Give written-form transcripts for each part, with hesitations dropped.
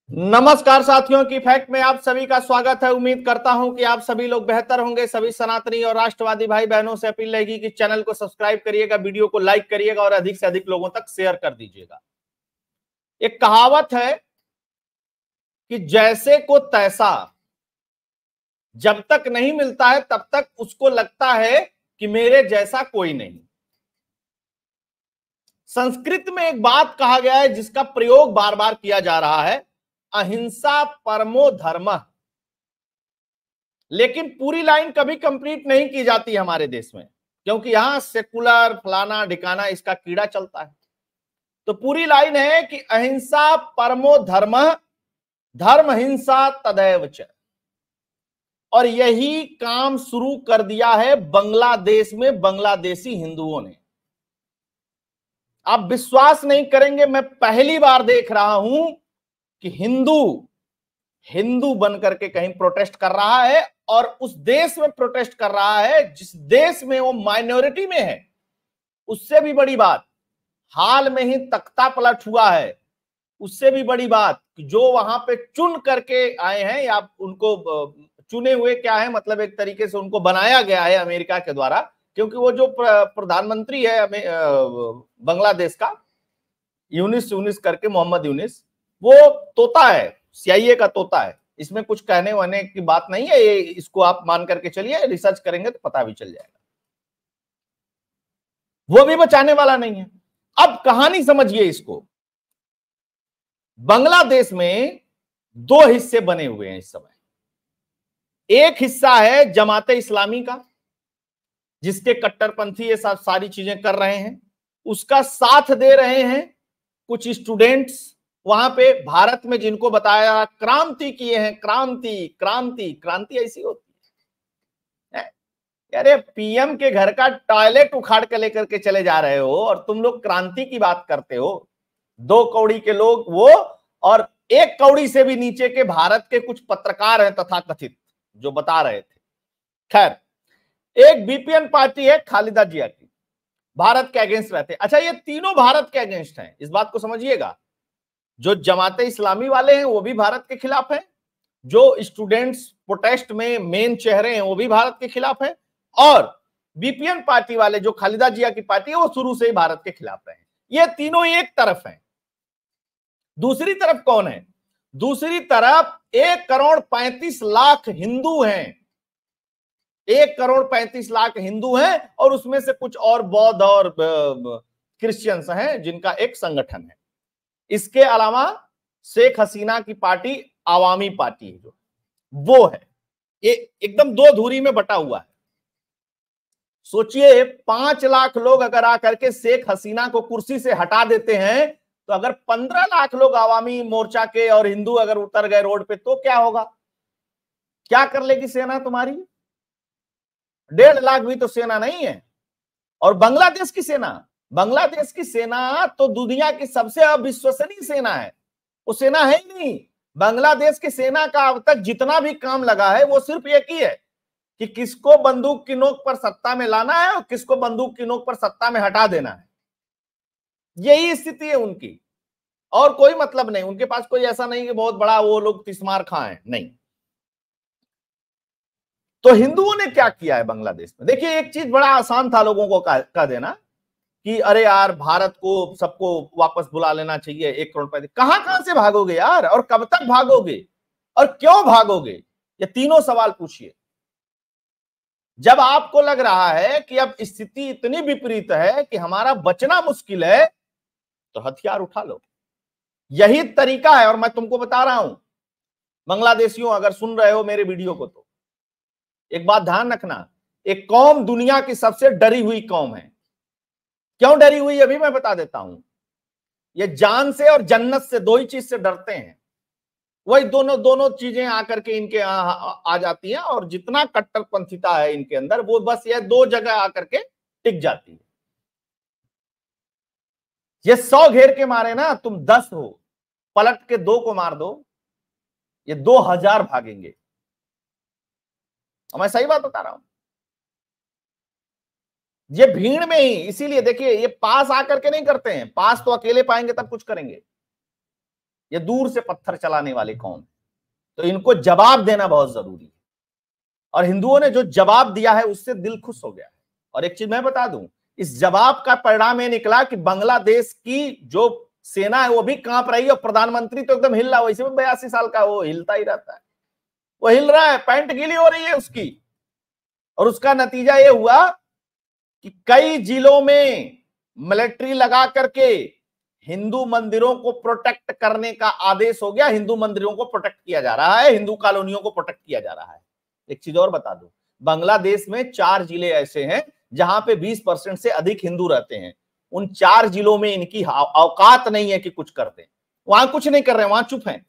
नमस्कार साथियों की फैक्ट में आप सभी का स्वागत है। उम्मीद करता हूं कि आप सभी लोग बेहतर होंगे। सभी सनातनी और राष्ट्रवादी भाई बहनों से अपील रहेगी कि चैनल को सब्सक्राइब करिएगा, वीडियो को लाइक करिएगा और अधिक से अधिक लोगों तक शेयर कर दीजिएगा। एक कहावत है कि जैसे को तैसा जब तक नहीं मिलता है तब तक उसको लगता है कि मेरे जैसा कोई नहीं। संस्कृत में एक बात कहा गया है जिसका प्रयोग बार बार किया जा रहा है, अहिंसा परमो धर्मः। लेकिन पूरी लाइन कभी कंप्लीट नहीं की जाती हमारे देश में, क्योंकि यहां सेकुलर फलाना ढिकाना इसका कीड़ा चलता है। तो पूरी लाइन है कि अहिंसा परमो धर्मः धर्म हिंसा तदैव च। और यही काम शुरू कर दिया है बांग्लादेश में बांग्लादेशी हिंदुओं ने। आप विश्वास नहीं करेंगे, मैं पहली बार देख रहा हूं कि हिंदू बन करके कहीं प्रोटेस्ट कर रहा है, और उस देश में प्रोटेस्ट कर रहा है जिस देश में वो माइनॉरिटी में है। उससे भी बड़ी बात, हाल में ही तख्ता पलट हुआ है। उससे भी बड़ी बात कि जो वहां पे चुन करके आए हैं, या उनको चुने हुए क्या है, मतलब एक तरीके से उनको बनाया गया है अमेरिका के द्वारा, क्योंकि वो जो प्रधानमंत्री है बांग्लादेश का, यूनिस यूनिस करके, मोहम्मद यूनिस, वो तोता है, सीआईए का तोता है। इसमें कुछ कहने वहने की बात नहीं है, ये इसको आप मान करके चलिए, रिसर्च करेंगे तो पता भी चल जाएगा। वो भी बचाने वाला नहीं है। अब कहानी समझिए इसको। बांग्लादेश में दो हिस्से बने हुए हैं इस समय। एक हिस्सा है जमाते इस्लामी का, जिसके कट्टरपंथी ये सारी चीजें कर रहे हैं, उसका साथ दे रहे हैं कुछ स्टूडेंट्स वहां पे, भारत में जिनको बताया क्रांति किए हैं। क्रांति क्रांति क्रांति ऐसी होती है। अरे पीएम के घर का टॉयलेट उखाड़ के लेकर के चले जा रहे हो और तुम लोग क्रांति की बात करते हो। 2 कौड़ी के लोग वो, और 1 कौड़ी से भी नीचे के भारत के कुछ पत्रकार हैं तथाकथित, जो बता रहे थे। खैर, एक बीपीएन पार्टी है खालिदा जिया की, भारत के अगेंस्ट रहते। अच्छा, ये तीनों भारत के अगेंस्ट हैं, इस बात को समझिएगा। जो जमाते इस्लामी वाले हैं वो भी भारत के खिलाफ हैं, जो स्टूडेंट्स प्रोटेस्ट में मेन चेहरे हैं वो भी भारत के खिलाफ हैं, और बीपीएन पार्टी वाले जो खालिदा जिया की पार्टी है वो शुरू से ही भारत के खिलाफ रहे हैं। ये तीनों एक तरफ हैं। दूसरी तरफ कौन है? दूसरी तरफ 1,35,00,000 हिंदू हैं। 1,35,00,000 हिंदू हैं, और उसमें से कुछ और बौद्ध और क्रिश्चियंस हैं जिनका एक संगठन है। इसके अलावा शेख हसीना की पार्टी आवामी पार्टी है, जो वो है, ये एकदम 2 धुरी में बटा हुआ है। सोचिए 5 लाख लोग अगर आकर के शेख हसीना को कुर्सी से हटा देते हैं, तो अगर 15 लाख लोग आवामी मोर्चा के और हिंदू अगर उतर गए रोड पे, तो क्या होगा? क्या कर लेगी सेना तुम्हारी? 1.5 लाख भी तो सेना नहीं है। और बांग्लादेश की सेना तो दुनिया की सबसे अविश्वसनीय सेना है। वो सेना है ही नहीं। बांग्लादेश की सेना का अब तक जितना भी काम लगा है वो सिर्फ एक ही है कि किसको बंदूक की नोक पर सत्ता में लाना है और किसको बंदूक की नोक पर सत्ता में हटा देना है। यही स्थिति है उनकी, और कोई मतलब नहीं। उनके पास कोई ऐसा नहीं कि बहुत बड़ा वो लोग तिस्मार खां हैं, नहीं। तो हिंदुओं ने क्या किया है बांग्लादेश में? देखिए, एक चीज बड़ा आसान था लोगों को कह देना कि अरे यार, भारत को सबको वापस बुला लेना चाहिए, 1 करोड़। कहां से भागोगे यार, और कब तक भागोगे, और क्यों भागोगे? ये तीनों सवाल पूछिए। जब आपको लग रहा है कि अब स्थिति इतनी विपरीत है कि हमारा बचना मुश्किल है, तो हथियार उठा लो। यही तरीका है। और मैं तुमको बता रहा हूं, बांग्लादेशियों, अगर सुन रहे हो मेरे वीडियो को, तो एक बात ध्यान रखना, एक कौम दुनिया की सबसे डरी हुई कौम है। क्यों डरी हुई, अभी मैं बता देता हूं। ये जान से और जन्नत से, 2 ही चीज से डरते हैं। वही दोनों चीजें आकर के इनके आ जाती हैं, और जितना कट्टरपंथिता है इनके अंदर, वो बस ये 2 जगह आकर के टिक जाती है। ये 100 घेर के मारे ना, तुम 10 हो, पलट के 2 को मार दो, ये 2000 भागेंगे। मैं सही बात बता रहा हूं। ये भीड़ में ही, इसीलिए देखिए, ये पास आकर के नहीं करते हैं। पास तो अकेले पाएंगे तब कुछ करेंगे। ये दूर से पत्थर चलाने वाले कौन, तो इनको जवाब देना बहुत जरूरी है। और हिंदुओं ने जो जवाब दिया है उससे दिल खुश हो गया है। और एक चीज मैं बता दूं, इस जवाब का परिणाम ये निकला कि बांग्लादेश की जो सेना है वो भी कांप रही है, और प्रधानमंत्री तो एकदम हिल रहा है। वैसे भी 82 साल का, वो हिलता ही रहता है, वो हिल रहा है, पैंट गीली हो रही है उसकी। और उसका नतीजा ये हुआ कि कई जिलों में मिलिट्री लगा करके हिंदू मंदिरों को प्रोटेक्ट करने का आदेश हो गया। हिंदू मंदिरों को प्रोटेक्ट किया जा रहा है, हिंदू कॉलोनियों को प्रोटेक्ट किया जा रहा है। एक चीज और बता दूं, बांग्लादेश में 4 जिले ऐसे हैं जहां पे 20% से अधिक हिंदू रहते हैं। उन 4 जिलों में इनकी औकात नहीं है कि कुछ कर दें, वहां कुछ नहीं कर रहे हैं, वहां चुप हैं।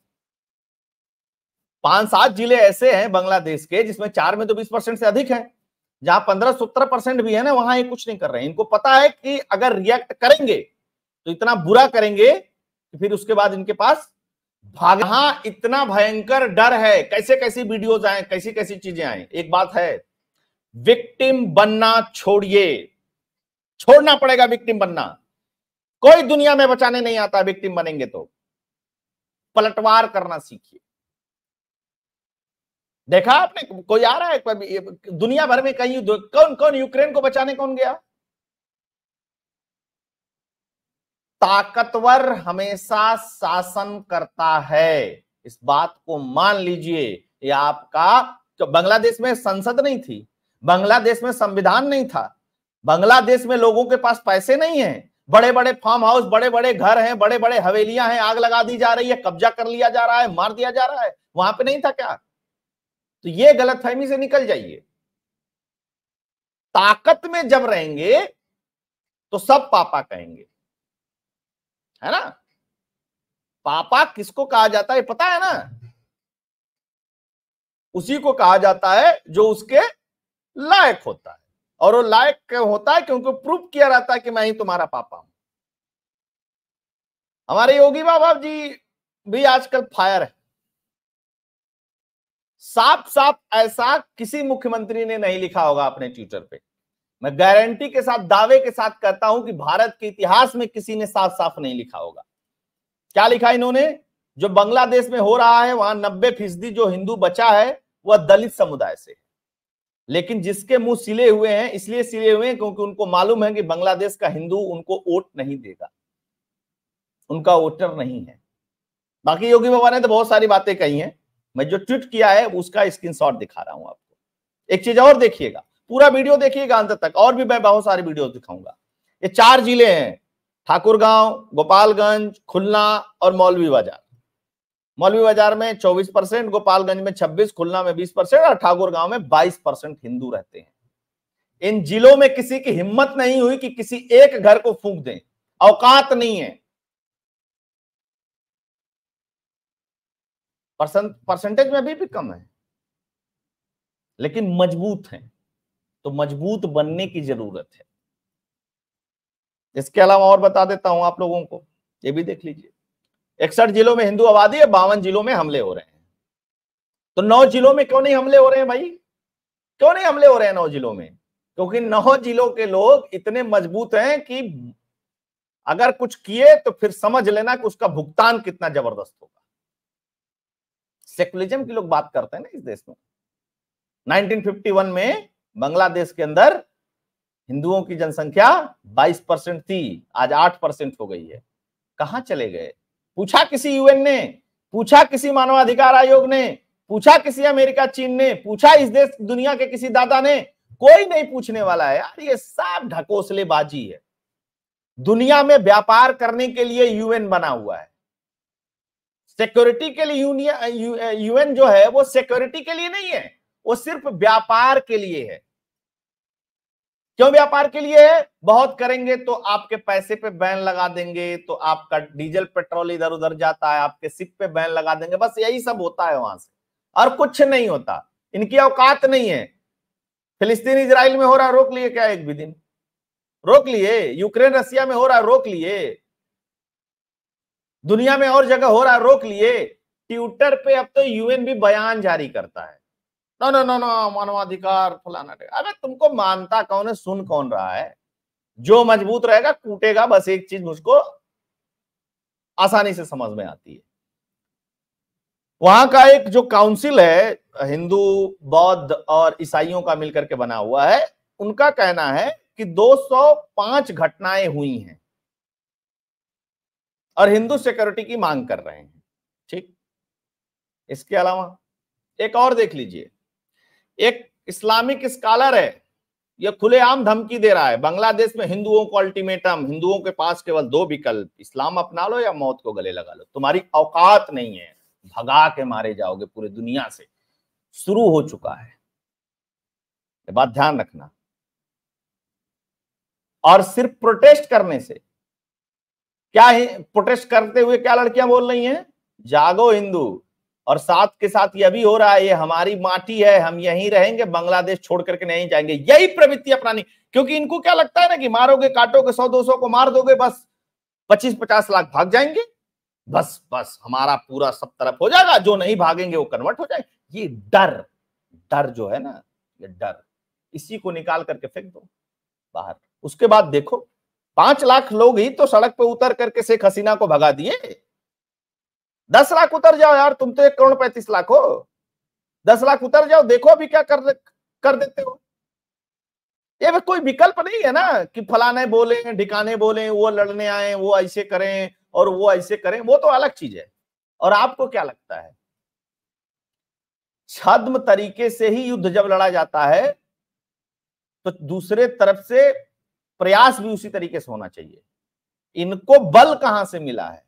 5-7 जिले ऐसे हैं बांग्लादेश के जिसमें 4 में तो 20% से अधिक है, जहां 15-17% भी है ना, वहां ये कुछ नहीं कर रहे हैं। इनको पता है कि अगर रिएक्ट करेंगे तो इतना बुरा करेंगे कि फिर उसके बाद इनके पास भागना, इतना भयंकर डर है। कैसे कैसी वीडियोज आए, कैसी कैसी चीजें आए। एक बात है, विक्टिम बनना छोड़िए, छोड़ना पड़ेगा विक्टिम बनना। कोई दुनिया में बचाने नहीं आता, विक्टिम बनेंगे तो पलटवार करना सीखिए। देखा आपने, कोई आ रहा है दुनिया भर में कहीं, कौन कौन यूक्रेन को बचाने कौन गया? ताकतवर हमेशा शासन करता है, इस बात को मान लीजिए। ये आपका, तो बांग्लादेश में संसद नहीं थी, बांग्लादेश में संविधान नहीं था, बांग्लादेश में लोगों के पास पैसे नहीं है, बड़े बड़े फार्म हाउस, बड़े बड़े घर हैं, बड़े बड़े हवेलियां हैं, आग लगा दी जा रही है, कब्जा कर लिया जा रहा है, मार दिया जा रहा है, वहां पे नहीं था क्या? तो ये गलतफहमी से निकल जाइए। ताकत में जब रहेंगे तो सब पापा कहेंगे, है ना? पापा किसको कहा जाता है पता है ना? उसी को कहा जाता है जो उसके लायक होता है, और वो लायक होता है क्योंकि प्रूफ किया रहता है कि मैं ही तुम्हारा पापा हूं। हमारे योगी बाबा जी भी आजकल फायर है। साफ साफ ऐसा किसी मुख्यमंत्री ने नहीं लिखा होगा अपने ट्विटर पे। मैं गारंटी के साथ, दावे के साथ कहता हूं कि भारत के इतिहास में किसी ने साफ साफ नहीं लिखा होगा। क्या लिखा इन्होंने? जो बांग्लादेश में हो रहा है वहां 90% जो हिंदू बचा है वह दलित समुदाय से, लेकिन जिसके मुंह सिले हुए हैं, इसलिए सिले हुए हैं क्योंकि उनको मालूम है कि बांग्लादेश का हिंदू उनको वोट नहीं देगा, उनका वोटर नहीं है। बाकी योगी बाबा ने तो बहुत सारी बातें कही हैं, मैं जो ट्वीट किया है उसका स्क्रीनशॉट दिखा रहा हूं आपको। एक चीज और देखिएगा, पूरा वीडियो देखिएगा अंत तक, और भी मैं बहुत सारी वीडियो दिखाऊंगा। ये 4 जिले हैं, ठाकुरगांव, गोपालगंज, खुलना और मौलवी बाजार। मौलवी बाजार में 24%, गोपालगंज में 26%, खुलना में 20% और ठाकुरगांव में 22% हिंदू रहते हैं। इन जिलों में किसी की हिम्मत नहीं हुई कि किसी एक घर को फूंक दें, औकात नहीं है। परसेंटेज में भी कम है, लेकिन मजबूत है, तो मजबूत बनने की जरूरत है। इसके अलावा और बता देता हूं आप लोगों को, ये भी देख लीजिए। 61 जिलों में हिंदू आबादी है, 52 जिलों में हमले हो रहे हैं। तो 9 जिलों में क्यों नहीं हमले हो रहे हैं भाई? क्यों नहीं हमले हो रहे हैं 9 जिलों में? क्योंकि 9 जिलों के लोग इतने मजबूत हैं कि अगर कुछ किए तो फिर समझ लेना कि उसका भुगतान कितना जबरदस्त होगा। सेकुलरिज्म की लोग बात करते हैं ना इस देश में। 1951 में बांग्लादेश के अंदर हिंदुओं की जनसंख्या 22% थी, आज 8% हो गई है। कहां चले गए? पूछा किसी यूएन ने, पूछा किसी मानवाधिकार आयोग ने, पूछा किसी अमेरिका चीन ने, पूछा इस देश दुनिया के किसी दादा ने? कोई नहीं पूछने वाला है यार, ये सब ढकोसलेबाजी है। दुनिया में व्यापार करने के लिए यूएन बना हुआ है, सिक्योरिटी के लिए यूएन जो है वो सिक्योरिटी के लिए नहीं है, वो सिर्फ व्यापार के लिए है। क्यों व्यापार के लिए है? बहुत करेंगे तो आपके पैसे पे बैन लगा देंगे, तो आपका डीजल पेट्रोल इधर उधर जाता है, आपके सिप पे बैन लगा देंगे, बस यही सब होता है वहां से, और कुछ नहीं होता। इनकी औकात नहीं है। फिलिस्तीन इजराइल में हो रहा, रोक लिए क्या? एक भी दिन रोक लिए। यूक्रेन रसिया में हो रहा, रोक लिए। दुनिया में और जगह हो रहा, रोक लिए। ट्विटर पे अब तो यूएन भी बयान जारी करता है, नो नो नो नो मानवाधिकार फलाना। अबे तुमको मानता कौन है, सुन कौन रहा है? जो मजबूत रहेगा कूटेगा, बस एक चीज मुझको आसानी से समझ में आती है। वहां का एक जो काउंसिल है हिंदू, बौद्ध और ईसाइयों का मिलकर के बना हुआ है, उनका कहना है कि 205 घटनाएं हुई हैं और हिंदू सिक्योरिटी की मांग कर रहे हैं। ठीक, इसके अलावा एक और देख लीजिए, एक इस्लामिक स्कॉलर है, यह खुलेआम धमकी दे रहा है बांग्लादेश में हिंदुओं को अल्टीमेटम, हिंदुओं के पास केवल 2 विकल्प, इस्लाम अपना लो या मौत को गले लगा लो, तुम्हारी औकात नहीं है, भगा के मारे जाओगे पूरे दुनिया से, शुरू हो चुका है, ये बात ध्यान रखना। और सिर्फ प्रोटेस्ट करने से क्या है, प्रोटेस्ट करते हुए क्या लड़कियां बोल रही हैं, जागो हिंदू, और साथ के साथ यह भी हो रहा है, ये हमारी माटी है, हम यहीं रहेंगे, बांग्लादेश छोड़ करके नहीं जाएंगे, यही प्रवृत्ति अपनानी। क्योंकि इनको क्या लगता है ना कि मारोगे काटोगे 100-200 को मार दोगे, बस 25-50 लाख भाग जाएंगे, बस बस हमारा पूरा सब तरफ हो जाएगा, जो नहीं भागेंगे वो कन्वर्ट हो जाएंगे। ये डर जो है ना, ये डर, इसी को निकाल करके फेंक दो बाहर। उसके बाद देखो 5 लाख लोग ही तो सड़क पे उतर करके शेख हसीना को भगा दिए। 10 लाख उतर जाओ यार, तुम तो 1 करोड़ 35 लाख हो, 10 लाख उतर जाओ, देखो अभी क्या कर देते हो। ये कोई विकल्प नहीं है ना कि फलाने बोले ढिकाने बोले, वो लड़ने आए, वो ऐसे करें और वो ऐसे करें, वो तो अलग चीज है। और आपको क्या लगता है, छद्म तरीके से ही युद्ध जब लड़ा जाता है तो दूसरे तरफ से प्रयास भी उसी तरीके से होना चाहिए। इनको बल कहां से मिला है,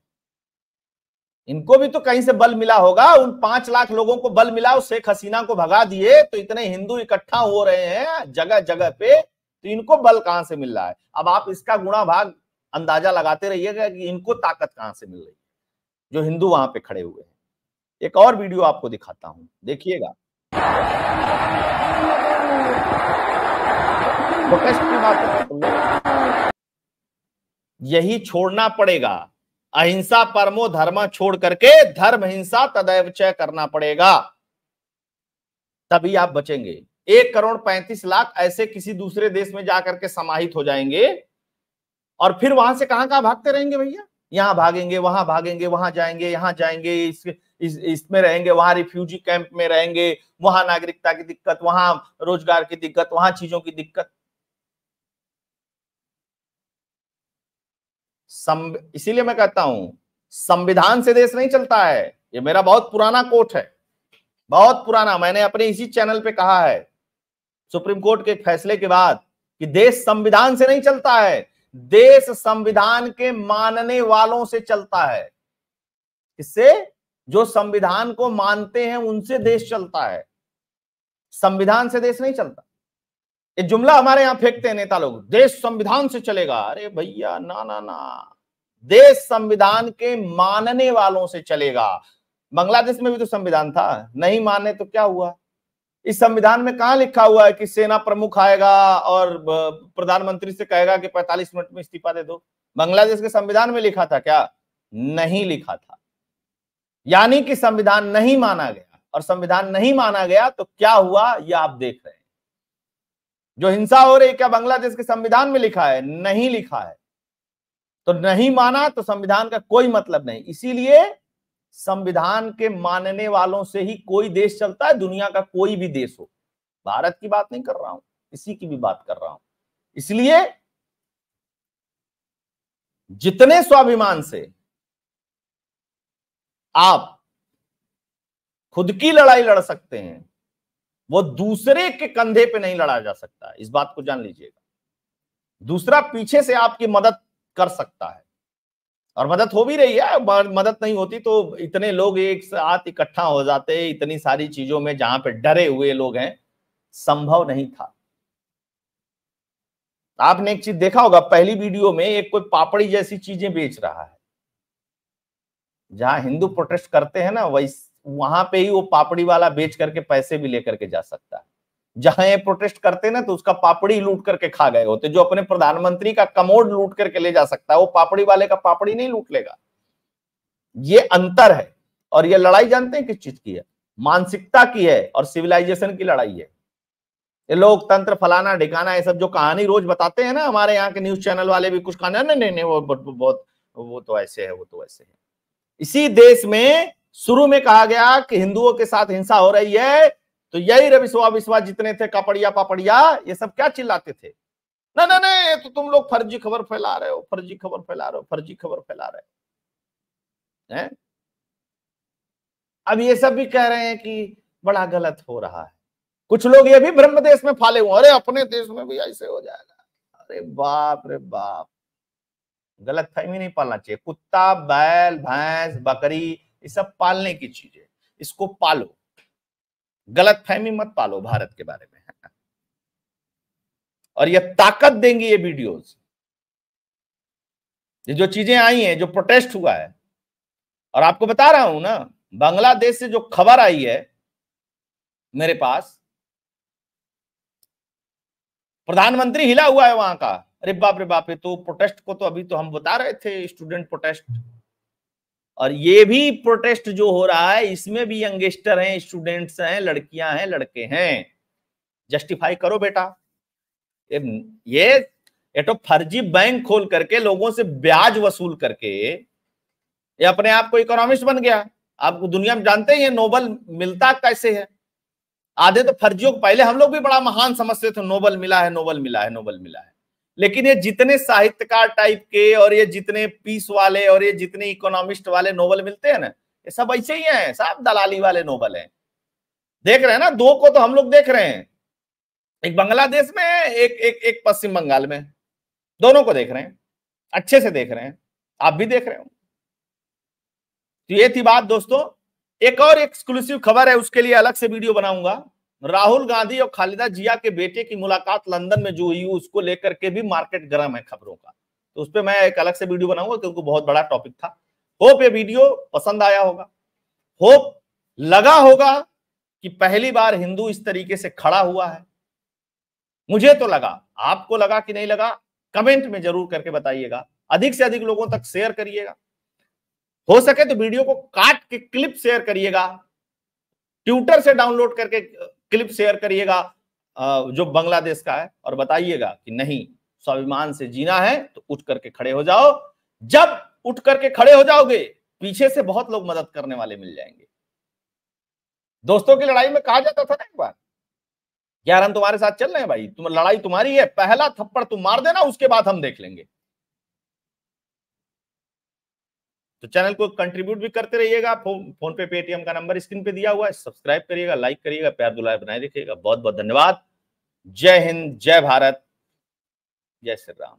इनको भी तो कहीं से बल मिला होगा। उन 5 लाख लोगों को बल मिला, उस शेख हसीना को भगा दिए तो इतने हिंदू इकट्ठा हो रहे हैं जगह जगह पे, तो इनको बल कहां से मिल रहा है। अब आप इसका गुणा भाग अंदाजा लगाते रहिएगा कि इनको ताकत कहां से मिल रही है, जो हिंदू वहां पे खड़े हुए हैं। एक और वीडियो आपको दिखाता हूं, देखिएगा। प्रोटेस्ट की बात, यही छोड़ना पड़ेगा, अहिंसा परमो धर्म छोड़ करके धर्म हिंसा तदैव च करना पड़ेगा, तभी आप बचेंगे। 1 करोड़ 35 लाख ऐसे किसी दूसरे देश में जाकर के समाहित हो जाएंगे और फिर वहां से कहां भागते रहेंगे भैया, यहां भागेंगे, वहां भागेंगे, वहां जाएंगे, यहां जाएंगे, इसमें रहेंगे, वहां रिफ्यूजी कैंप में रहेंगे, वहां नागरिकता की दिक्कत, वहां रोजगार की दिक्कत, वहां चीजों की दिक्कत। इसीलिए मैं कहता हूं संविधान से देश नहीं चलता है। ये मेरा बहुत पुराना कोट है, बहुत पुराना, मैंने अपने इसी चैनल पे कहा है सुप्रीम कोर्ट के फैसले के बाद कि देश संविधान से नहीं चलता है, देश संविधान के मानने वालों से चलता है। इससे जो संविधान को मानते हैं उनसे देश चलता है, संविधान से देश नहीं चलता। ये जुमला हमारे यहां फेंकते हैं नेता लोग, देश संविधान से चलेगा। अरे भैया ना ना ना, देश संविधान के मानने वालों से चलेगा। बांग्लादेश में भी तो संविधान था, नहीं माने तो क्या हुआ। इस संविधान में कहां लिखा हुआ है कि सेना प्रमुख आएगा और प्रधानमंत्री से कहेगा कि 45 मिनट में इस्तीफा दे दो। बांग्लादेश के संविधान में लिखा था क्या? नहीं लिखा था। यानी कि संविधान नहीं माना गया, और संविधान नहीं माना गया तो क्या हुआ ये आप देख रहे हैं। जो हिंसा हो रही क्या बांग्लादेश के संविधान में लिखा है? नहीं लिखा है। तो नहीं माना तो संविधान का कोई मतलब नहीं। इसीलिए संविधान के मानने वालों से ही कोई देश चलता है, दुनिया का कोई भी देश हो। भारत की बात नहीं कर रहा हूं, इसी की भी बात कर रहा हूं। इसलिए जितने स्वाभिमान से आप खुद की लड़ाई लड़ सकते हैं, वो दूसरे के कंधे पे नहीं लड़ा जा सकता। इस बात को जान लीजिएगा। दूसरा पीछे से आपकी मदद कर सकता है, और मदद हो भी रही है। मदद नहीं होती तो इतने लोग एक साथ इकट्ठा हो जाते, इतनी सारी चीजों में जहां पे डरे हुए लोग हैं, संभव नहीं था। आपने एक चीज देखा होगा, पहली वीडियो में एक कोई पापड़ी जैसी चीजें बेच रहा है। जहां हिंदू प्रोटेस्ट करते हैं ना, वहां पे ही वो पापड़ी वाला बेच करके पैसे भी लेकर के जा सकता है। जहां ये प्रोटेस्ट करते ना, तो उसका पापड़ी लूट करके खा गए होते। जो अपने प्रधानमंत्री का कमोड लूट करके ले जा सकता है, वो पापड़ी वाले का पापड़ी नहीं लूट लेगा। ये अंतर है। और ये लड़ाई जानते हैं किस चीज की है? मानसिकता की है और सिविलाइजेशन की लड़ाई है। ये लोकतंत्र फलाना ढिकाना, ये सब जो कहानी रोज बताते हैं ना, हमारे यहाँ के न्यूज चैनल वाले भी कुछ कहानी, नहीं वो बहुत, वो तो ऐसे है, वो तो ऐसे है। इसी देश में शुरू में कहा गया कि हिंदुओं के साथ हिंसा हो रही है, तो यही रविश्वा विश्वास जितने थे कपड़िया पापड़िया, ये सब क्या चिल्लाते थे, ना ना ना ये तो तुम लोग फर्जी खबर फैला रहे हो, फर्जी खबर फैला रहे हो, फर्जी खबर फैला रहे हैं। अब ये सब भी कह रहे हैं कि बड़ा गलत हो रहा है। कुछ लोग ये भी ब्रह्म देश में फाले हुए, अरे अपने देश में भी ऐसे हो जाएगा। अरे बाप रे बाप, गलत फहमी नहीं पालना चाहिए। कुत्ता, बैल, भैंस, बकरी, ये सब पालने की चीज है, इसको पालो, गलत फहमी मत पालो भारत के बारे में। और ये ताकत देंगी ये वीडियोस, ये जो चीजें आई हैं, जो प्रोटेस्ट हुआ है। और आपको बता रहा हूं ना, बांग्लादेश से जो खबर आई है मेरे पास, प्रधानमंत्री हिला हुआ है वहां का। अरे बाप रे बाप, ये तो प्रोटेस्ट को तो अभी तो हम बता रहे थे, स्टूडेंट प्रोटेस्ट। और ये भी प्रोटेस्ट जो हो रहा है, इसमें भी यंगस्टर हैं, स्टूडेंट्स हैं, लड़कियां हैं, लड़के हैं। जस्टिफाई करो बेटा। ये तो फर्जी बैंक खोल करके लोगों से ब्याज वसूल करके ये अपने आप को इकोनॉमिस्ट बन गया। आप दुनिया में जानते ही है नोबेल मिलता कैसे है। आधे तो फर्जियों को पहले हम लोग भी बड़ा महान समझते थे, नोबेल मिला है, नोबेल मिला है, नोबेल मिला है। लेकिन ये जितने साहित्यकार टाइप के और ये जितने पीस वाले और ये जितने इकोनॉमिस्ट वाले नोबेल मिलते हैं ना, ये सब ऐसे ही हैं, सब दलाली वाले नोबेल हैं। देख रहे हैं ना, दो को तो हम लोग देख रहे हैं, एक बांग्लादेश में, एक पश्चिम बंगाल में, दोनों को देख रहे हैं, अच्छे से देख रहे हैं, आप भी देख रहे हो। तो ये थी बात दोस्तों। एक और एक्सक्लूसिव खबर है, उसके लिए अलग से वीडियो बनाऊंगा। राहुल गांधी और खालिदा जिया के बेटे की मुलाकात लंदन में जो हुई, उसको लेकर के भी मार्केट गर्म है खबरों का, तो उस पर मैं एक अलग से वीडियो बनाऊंगा, क्योंकि बहुत बड़ा टॉपिक था। होप ये वीडियो पसंद आया होगा, होप लगा होगा कि पहली बार हिंदू इस तरीके से खड़ा हुआ है। मुझे तो लगा, आपको लगा कि नहीं लगा, कमेंट में जरूर करके बताइएगा। अधिक से अधिक लोगों तक शेयर करिएगा, हो सके तो वीडियो को काट के क्लिप शेयर करिएगा, ट्विटर से डाउनलोड करके क्लिप शेयर करिएगा जो बांग्लादेश का है, और बताइएगा कि नहीं, स्वाभिमान से जीना है तो उठ करके खड़े हो जाओ। जब उठ करके खड़े हो जाओगे, पीछे से बहुत लोग मदद करने वाले मिल जाएंगे। दोस्तों की लड़ाई में कहा जाता था ना एक बार, यार हम तुम्हारे साथ चल रहे हैं भाई, तुम लड़ाई तुम्हारी है, पहला थप्पड़ तुम मार देना, उसके बाद हम देख लेंगे। तो चैनल को कंट्रीब्यूट भी करते रहिएगा। फोन पे, पेटीएम का नंबर स्क्रीन पे दिया हुआ है, सब्सक्राइब करिएगा, लाइक करिएगा, प्यार दुलार बनाए रखिएगा। बहुत बहुत धन्यवाद। जय हिंद, जय भारत, जय श्री राम।